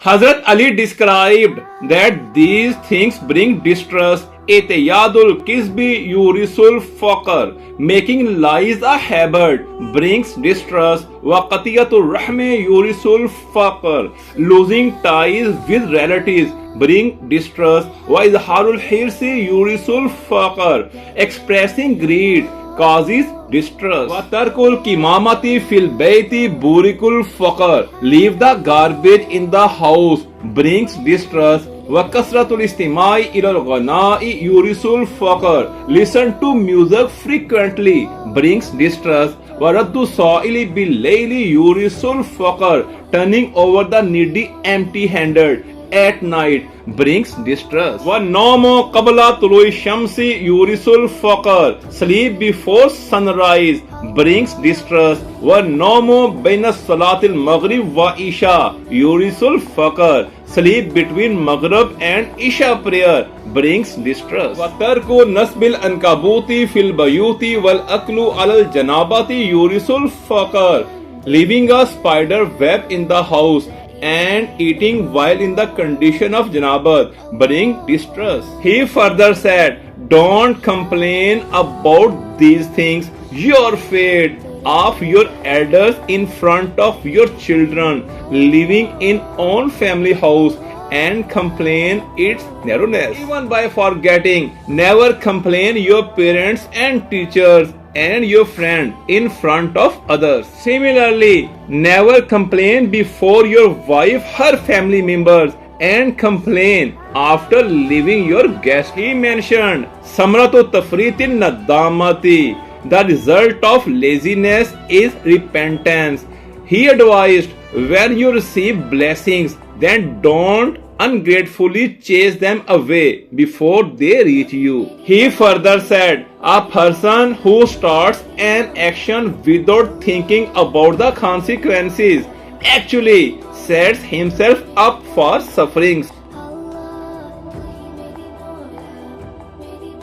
Hazrat Ali described that these things bring distress. Etiyadul kisbi yurisul faqr. Making lies a habit brings distress. Waqatiyatul rahme yurisul faqr. Losing ties with relatives bring distress. Wa izharul hirsi yurisul faqr. Expressing greed causes distress. Watarkul kimamati fil bayti burikul faqr. Leave the garbage in the house brings distress. Wakasratul istimai ilal ghanai yurisul faqr. Listen to music frequently brings distress. Waraddu sa'ili bil layli yurisul faqr. Turning over the needy empty-handed at night brings distress. وَالنَّوْمُ قَبْلَ طُلُوعِ الشَّمْسِ يُورِثُ الْفَقْرَ. Sleep before sunrise brings distress. وَالنَّوْمُ بَيْنَ الصَّلَاةِ الْمَغْرِبِ وَإِشَاءِ يُورِثُ الْفَقْرَ. Sleep between Maghrib and Isha prayer brings distress. وَتَرْكُ نَصْبِ الْأَنْكَبُوتِ فِي الْبَيُوتِ وَالْأَكْلُ عَلَى الْجَنَابَةِ يُورِثُ الْفَقْرَ. Leaving a spider web in the house and eating while in the condition of janabat bring distress. He further said, don't complain about these things, your fate of your elders in front of your children living in own family house and complain its narrowness. Even by forgetting, never complain your parents and teachers and your friend in front of others. Similarly, never complain before your wife, her family members, and complain after leaving your guest. He mentioned Samratu Tafritin Nadamati. The result of laziness is repentance. He advised, when you receive blessings, then don't ungratefully chase them away before they reach you. He further said, a person who starts an action without thinking about the consequences actually sets himself up for sufferings.